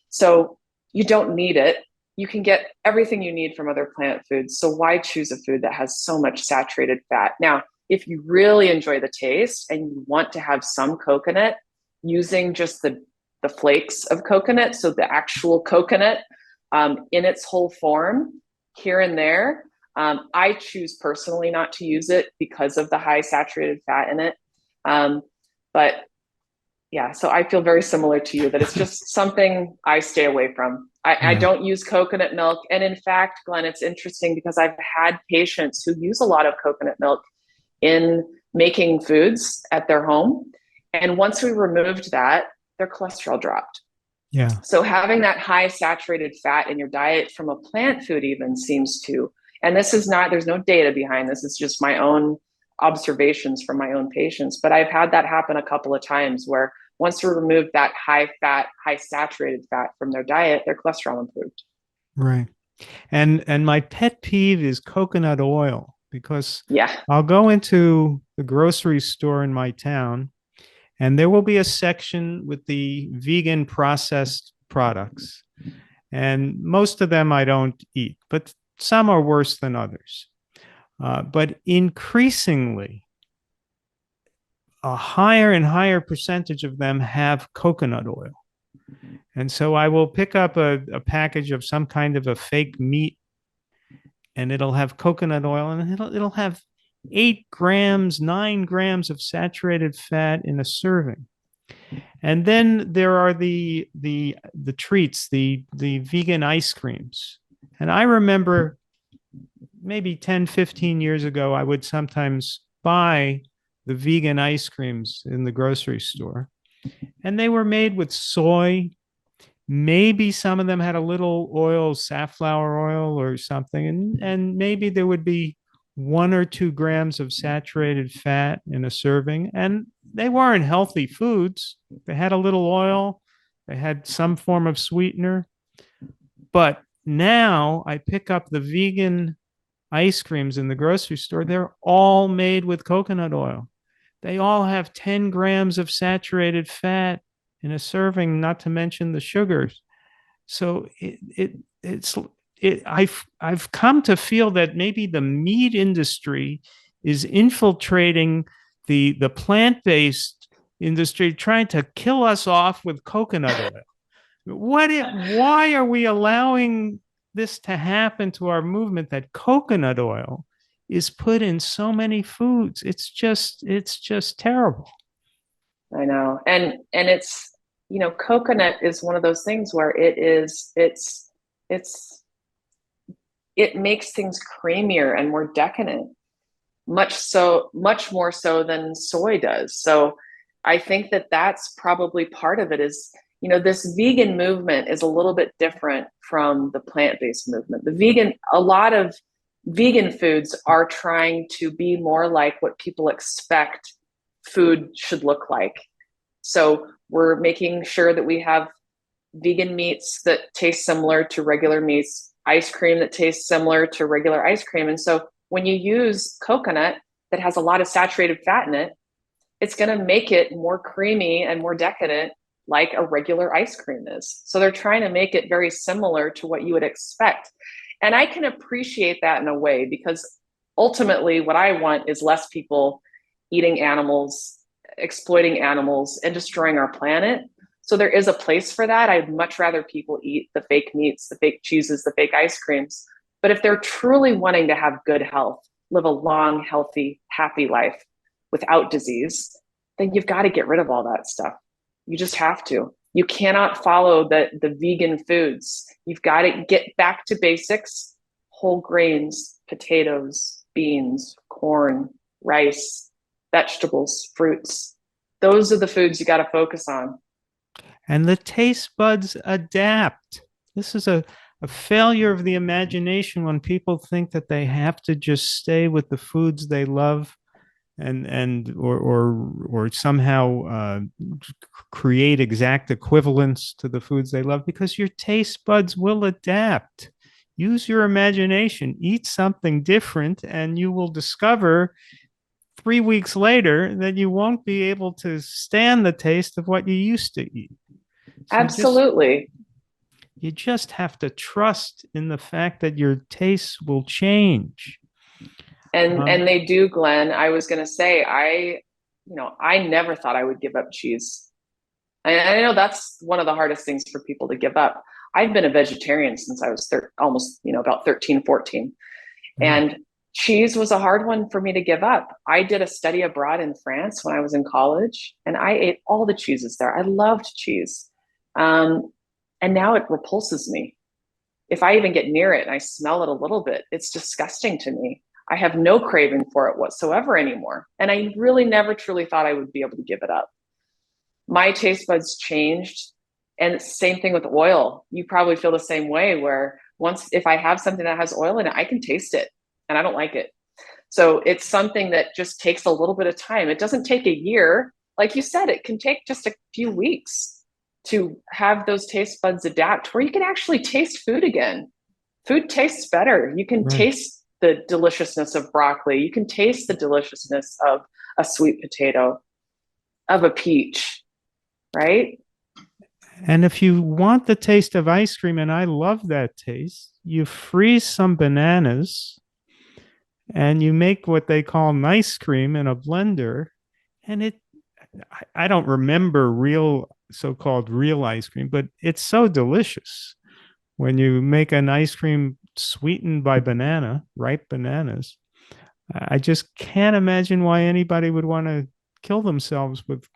So you don't need it. You can get everything you need from other plant foods. So why choose a food that has so much saturated fat? Now, if you really enjoy the taste and you want to have some coconut, using just the flakes of coconut, so the actual coconut in its whole form here and there, I choose personally not to use it because of the high saturated fat in it. But yeah, so I feel very similar to you that it's just something I stay away from. I don't use coconut milk. And in fact, Glenn, it's interesting because I've had patients who use a lot of coconut milk in making foods at their home. And once we removed that, their cholesterol dropped. Yeah. So having that high saturated fat in your diet from a plant food even seems to, and there's no data behind this. It's just my own observations from my own patients. But I've had that happen a couple of times where once we removed that high fat, high saturated fat from their diet, their cholesterol improved. Right. And my pet peeve is coconut oil, because Yeah. I'll go into the grocery store in my town and there will be a section with the vegan processed products. And most of them I don't eat, but some are worse than others. But increasingly, a higher and higher percentage of them have coconut oil. And so I will pick up a package of some kind of a fake meat, and it'll have coconut oil, and it'll have 8 grams, 9 grams of saturated fat in a serving. And then there are the treats, the vegan ice creams. And I remember maybe 10, 15 years ago, I would sometimes buy the vegan ice creams in the grocery store. And they were made with soy. Maybe some of them had a little oil, safflower oil or something, and maybe there would be 1 or 2 grams of saturated fat in a serving. And they weren't healthy foods. They had a little oil, they had some form of sweetener. But now I pick up the vegan ice creams in the grocery store. They're all made with coconut oil. They all have 10 grams of saturated fat in a serving, not to mention the sugars. So I've come to feel that maybe the meat industry is infiltrating the plant-based industry, trying to kill us off with coconut oil. Why are we allowing this to happen to our movement, that coconut oil is put in so many foods? It's just terrible. I know. And it's, coconut is one of those things where it makes things creamier and more decadent, much more so than soy does. So I think that that's probably part of it is, this vegan movement is a little bit different from the plant-based movement. A lot of vegan foods are trying to be more like what people expect food should look like. So we're making sure that we have vegan meats that taste similar to regular meats, ice cream that tastes similar to regular ice cream. And so when you use coconut that has a lot of saturated fat in it, it's going to make it more creamy and more decadent like a regular ice cream is. So they're trying to make it very similar to what you would expect. And I can appreciate that in a way, because ultimately what I want is less people eating animals, exploiting animals, and destroying our planet. So there is a place for that. I'd much rather people eat the fake meats, the fake cheeses, the fake ice creams. But if they're truly wanting to have good health, live a long, healthy, happy life without disease, then you've got to get rid of all that stuff. You just have to. You cannot follow the vegan foods. You've got to get back to basics: whole grains, potatoes, beans, corn, rice, vegetables, fruits. Those are the foods you got to focus on. And the taste buds adapt. This is a failure of the imagination when people think that they have to just stay with the foods they love or somehow create exact equivalents to the foods they love, because your taste buds will adapt. Use your imagination, eat something different, and you will discover 3 weeks later that you won't be able to stand the taste of what you used to eat. So Absolutely. you just have to trust in the fact that your tastes will change. And they do, Glenn. I was going to say, I never thought I would give up cheese. I know that's one of the hardest things for people to give up. I've been a vegetarian since I was almost, about 13, 14. And cheese was a hard one for me to give up. I did a study abroad in France when I was in college, and I ate all the cheeses there. I loved cheese. And now it repulses me. If I even get near it and I smell it a little bit, it's disgusting to me. I have no craving for it whatsoever anymore. And I really never truly thought I would be able to give it up. My taste buds changed. And same thing with oil. You probably feel the same way, where if I have something that has oil in it, I can taste it and I don't like it. So it's something that just takes a little bit of time. It doesn't take a year. Like you said, it can take just a few weeks to have those taste buds adapt where you can actually taste food again. Food tastes better. You can taste the deliciousness of broccoli. You can taste the deliciousness of a sweet potato, of a peach, right? And if you want the taste of ice cream, and I love that taste, you freeze some bananas and you make what they call nice cream in a blender. And I don't remember so-called real ice cream, but it's so delicious when you make an ice cream sweetened by ripe bananas. I just can't imagine why anybody would want to kill themselves with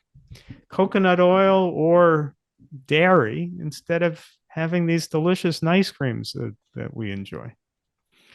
coconut oil or dairy instead of having these delicious ice creams that we enjoy.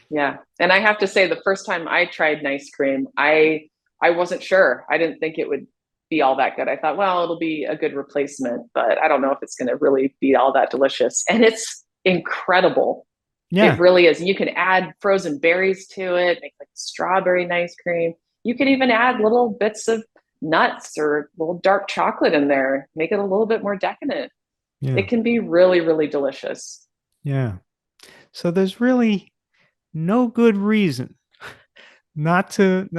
Yeah. And I have to say, the first time I tried nice cream, I wasn't sure. I didn't think it would be all that good. I thought, well, it'll be a good replacement, but I don't know if it's going to really be all that delicious. And it's incredible. Yeah. It really is. You can add frozen berries to it, make like strawberry ice cream. You can even add little bits of nuts or little dark chocolate in there, make it a little bit more decadent. Yeah. It can be really, really delicious. Yeah. So there's really no good reason not to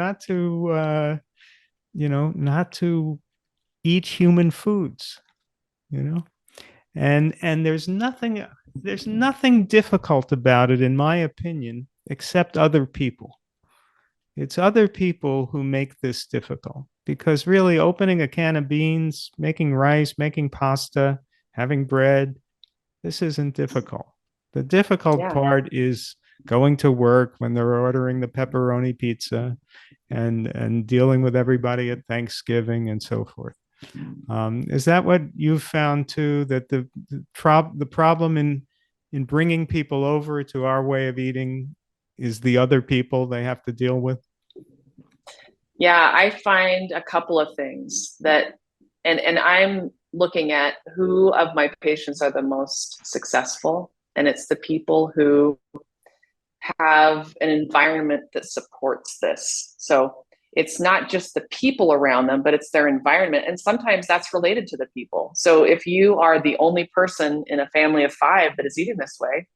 eat human foods, you know? And there's nothing difficult about it, in my opinion, except other people. It's other people who make this difficult, because really opening a can of beans, making rice, making pasta, having bread, this isn't difficult. The difficult Yeah. part is going to work when they're ordering the pepperoni pizza, and dealing with everybody at Thanksgiving and so forth. Is that what you've found too? That the problem in bringing people over to our way of eating is the other people they have to deal with? Yeah, I find a couple of things that, and I'm looking at who of my patients are the most successful. And it's the people who have an environment that supports this. So it's not just the people around them, but it's their environment. And sometimes that's related to the people. So if you are the only person in a family of 5 that is eating this way,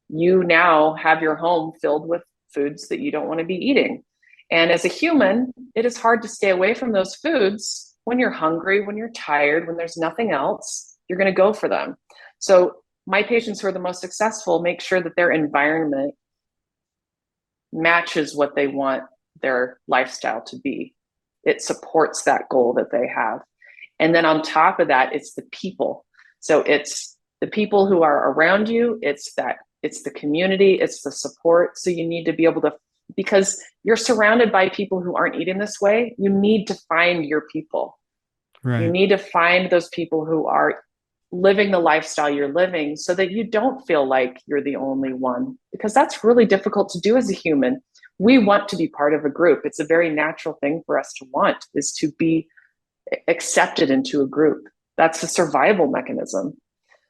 you now have your home filled with foods that you don't want to be eating. And as a human, it is hard to stay away from those foods when you're hungry, when you're tired, when there's nothing else, you're going to go for them. So my patients who are the most successful make sure that their environment matches what they want their lifestyle to be. It supports that goal that they have. And then on top of that, it's the people. So it's the people who are around you. It's the community, it's the support. So you need to be able to, because you're surrounded by people who aren't eating this way, you need to find your people. Right. You need to find those people who are living the lifestyle you're living, so that you don't feel like you're the only one, because that's really difficult to do as a human. We want to be part of a group. It's a very natural thing for us to want, is to be accepted into a group. That's a survival mechanism.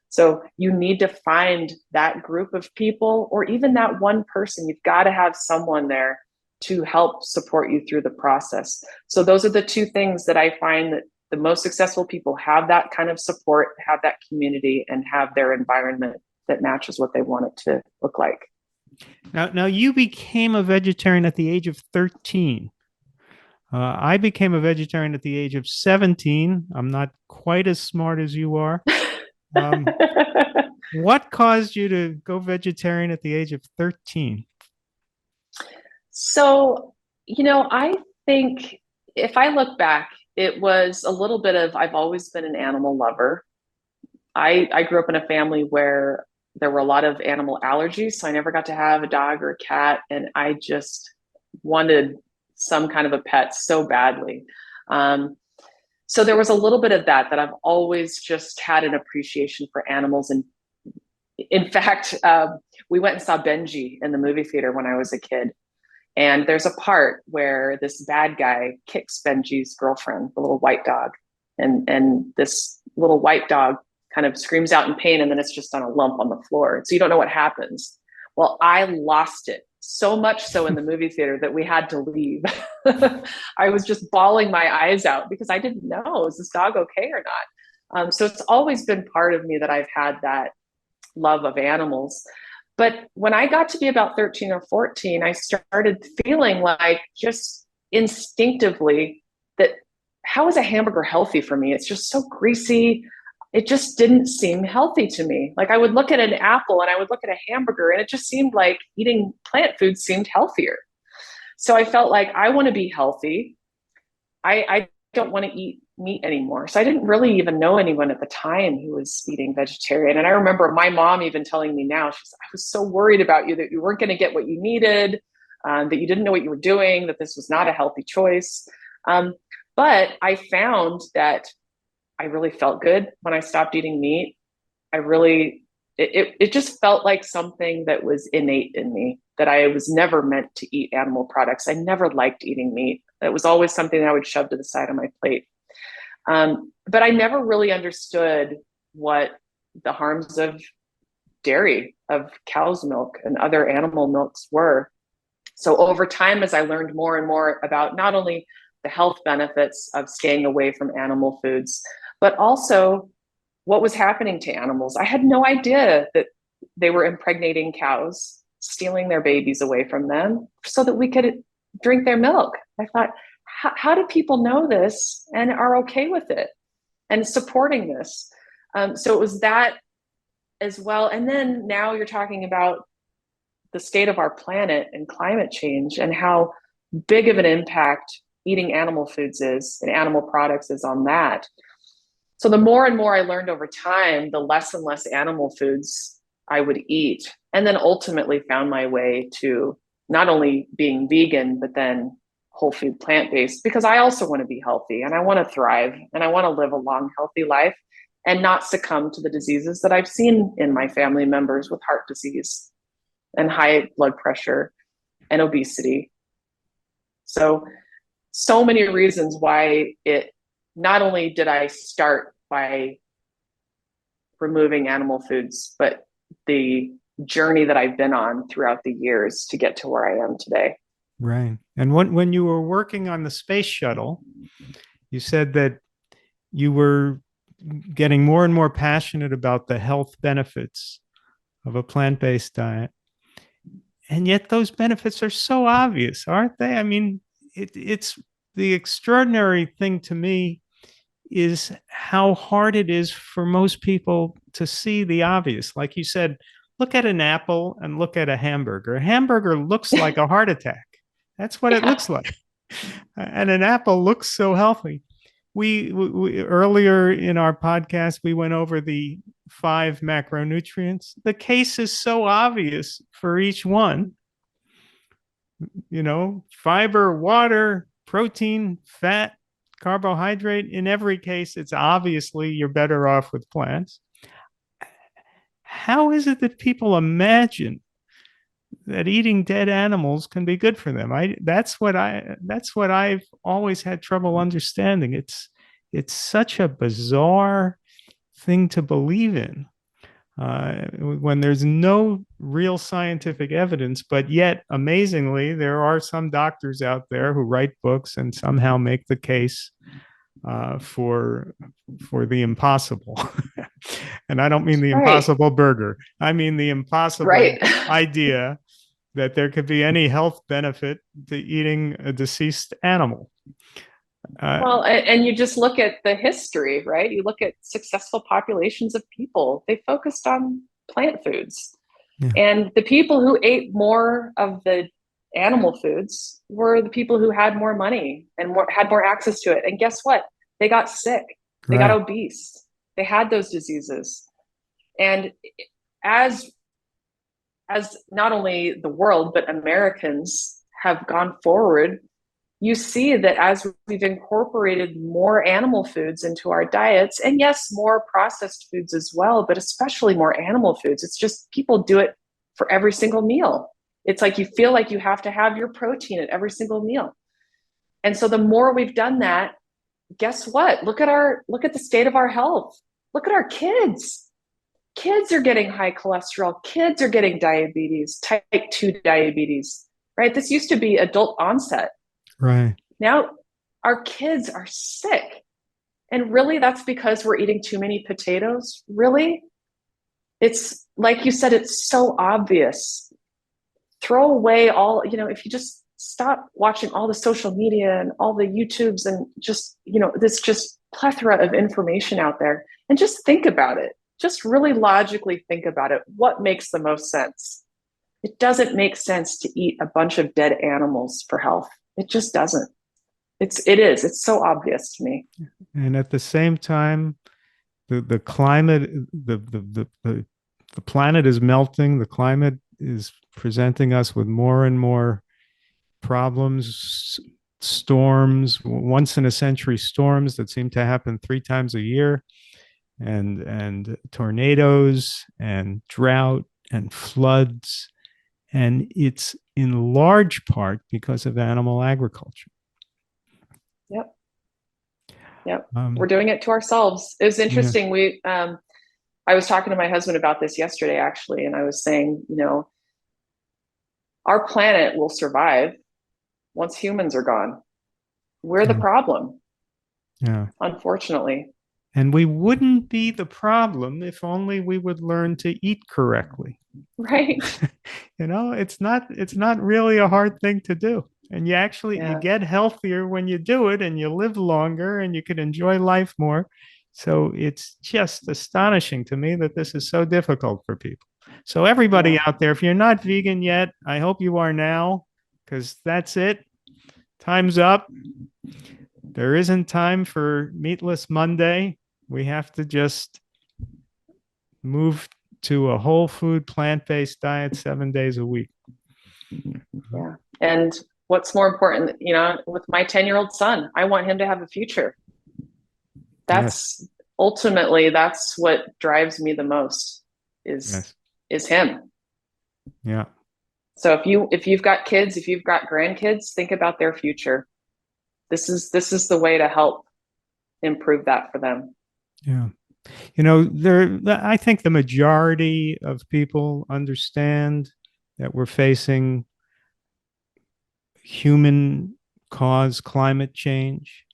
So you need to find that group of people, or even that one person. You've got to have someone there to help support you through the process. So those are the two things that I find that the most successful people have: that kind of support, have that community, and have their environment that matches what they want it to look like. Now you became a vegetarian at the age of 13. I became a vegetarian at the age of 17. I'm not quite as smart as you are. What caused you to go vegetarian at the age of 13? So, I think if I look back, it was a little bit of, I've always been an animal lover. I grew up in a family where there were a lot of animal allergies, so I never got to have a dog or a cat, and I just wanted some kind of a pet so badly. So there was a little bit of that I've always just had an appreciation for animals. And in fact, we went and saw Benji in the movie theater when I was a kid. And there's a part where this bad guy kicks Benji's girlfriend, the little white dog. And this little white dog kind of screams out in pain, and then it's just on a lump on the floor. So you don't know what happens. Well, I lost it so much so in the movie theater that we had to leave. I was just bawling my eyes out because I didn't know, is this dog okay or not? So it's always been part of me that I've had that love of animals. But when I got to be about 13 or 14, I started feeling like, just instinctively, that how is a hamburger healthy for me? It's just so greasy. It just didn't seem healthy to me. Like I would look at an apple and I would look at a hamburger, and it just seemed like eating plant food seemed healthier. So I felt like I want to be healthy. I don't want to eat meat anymore. So I didn't really even know anyone at the time who was eating vegetarian. And I remember my mom even telling me now, she's, I was so worried about you that you weren't going to get what you needed, that you didn't know what you were doing, that this was not a healthy choice. But I found that I really felt good when I stopped eating meat. It just felt like something that was innate in me, that I was never meant to eat animal products. I never liked eating meat. It was always something that I would shove to the side of my plate. But I never really understood what the harms of dairy, of cow's milk and other animal milks were. So over time, as I learned more and more about not only the health benefits of staying away from animal foods, but also what was happening to animals. I had no idea that they were impregnating cows, stealing their babies away from them so that we could drink their milk. I thought, how do people know this and are okay with it and supporting this? So it was that as well. And then now you're talking about the state of our planet and climate change and how big of an impact eating animal foods is and animal products is on that. So the more and more I learned over time, the less and less animal foods I would eat. And then ultimately found my way to not only being vegan, but then whole food plant-based, because I also want to be healthy and I want to thrive and I want to live a long, healthy life and not succumb to the diseases that I've seen in my family members with heart disease and high blood pressure and obesity. So many reasons why it, not only did I start by removing animal foods, but the journey that I've been on throughout the years to get to where I am today. Right. And when you were working on the space shuttle, you said that you were getting more and more passionate about the health benefits of a plant-based diet. And yet those benefits are so obvious, aren't they? I mean, it's the extraordinary thing to me is how hard it is for most people to see the obvious. Like you said, look at an apple and look at a hamburger. A hamburger looks like a heart attack. That's what it looks like. And an apple looks so healthy. We earlier in our podcast, we went over the 5 macronutrients. The case is so obvious for each one. You know, fiber, water, protein, fat, carbohydrate. In every case, it's obviously you're better off with plants. How is it that people imagine that eating dead animals can be good for them? That's what I've always had trouble understanding. It's such a bizarre thing to believe in when there's no real scientific evidence, but yet amazingly, there are some doctors out there who write books and somehow make the case for the impossible. And I don't mean the impossible burger. I mean the impossible idea that there could be any health benefit to eating a deceased animal. Well, and you just look at the history, right? You look at successful populations of people, they focused on plant foods. Yeah. And the people who ate more of the animal foods were the people who had more money and had more access to it. And guess what? They got sick. They got obese. They had those diseases. And as not only the world, but Americans have gone forward, you see that as we've incorporated more animal foods into our diets, and yes, more processed foods as well, but especially more animal foods, it's just people do it for every single meal. It's like you feel like you have to have your protein at every single meal. And so the more we've done that, guess what? Look at the state of our health. Look at our kids. Kids are getting high cholesterol. Kids are getting diabetes, type 2 diabetes, right? This used to be adult onset. Right. Now our kids are sick. And really that's because we're eating too many potatoes. Really? It's like you said, it's so obvious. Throw away all, if you just stop watching all the social media and all the YouTubes and just, this just plethora of information out there and just think about it. Just really logically think about it. What makes the most sense? It doesn't make sense to eat a bunch of dead animals for health. It just doesn't. It's so obvious to me. And at the same time, the climate, the planet is melting. The climate is presenting us with more and more problems, storms, once in a century storms that seem to happen 3 times a year, and tornadoes and drought and floods. And it's in large part because of animal agriculture. Yep. Yep. We're doing it to ourselves. It was interesting. Yeah. I was talking to my husband about this yesterday, actually, and I was saying, our planet will survive once humans are gone. We're the problem. Yeah. Unfortunately. And we wouldn't be the problem if only we would learn to eat correctly. Right. It's not really a hard thing to do. And you get healthier when you do it, and you live longer, and you can enjoy life more. So it's just astonishing to me that this is so difficult for people. So everybody out there, if you're not vegan yet, I hope you are now, because that's it. Time's up. There isn't time for Meatless Monday. We have to just move to a whole food, plant-based diet 7 days a week. Yeah. And what's more important, with my 10-year-old son, I want him to have a future. Ultimately, that's what drives me the most is him. Yeah. So if you've got kids, if you've got grandkids, think about their future. This is the way to help improve that for them. Yeah. I think the majority of people understand that we're facing human caused climate change.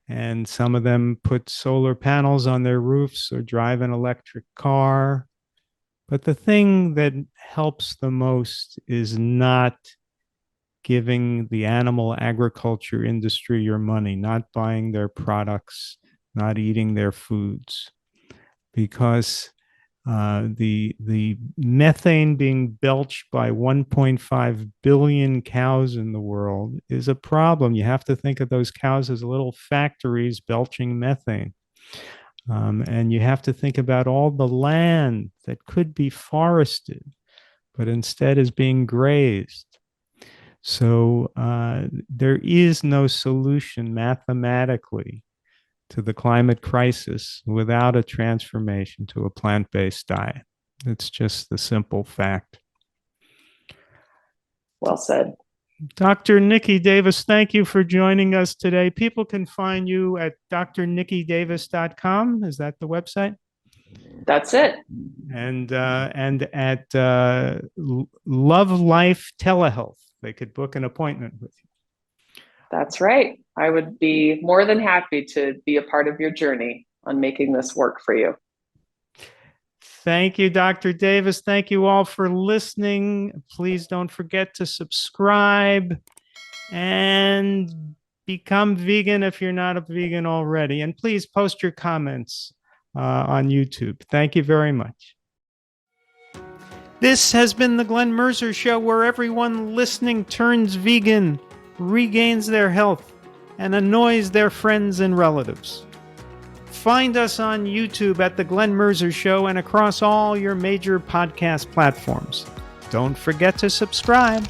And some of them put solar panels on their roofs or drive an electric car. But the thing that helps the most is not giving the animal agriculture industry your money, not buying their products, not eating their foods, because the methane being belched by 1.5 billion cows in the world is a problem. You have to think of those cows as little factories belching methane. And you have to think about all the land that could be forested, but instead is being grazed. So there is no solution mathematically to the climate crisis without a transformation to a plant-based diet. It's just the simple fact. Well said. Dr. Niki Davis, thank you for joining us today. People can find you at drnikidavis.com. Is that the website? That's it. And at Love.Life TeleHealth, they could book an appointment with you. That's right. I would be more than happy to be a part of your journey on making this work for you. Thank you, Dr. Davis. Thank you all for listening. Please don't forget to subscribe and become vegan if you're not a vegan already. And please post your comments on YouTube. Thank you very much. This has been the Glenn Mercer Show, where everyone listening turns vegan, regains their health, and annoys their friends and relatives. Find us on YouTube at The Glenn Mercer Show and across all your major podcast platforms. Don't forget to subscribe.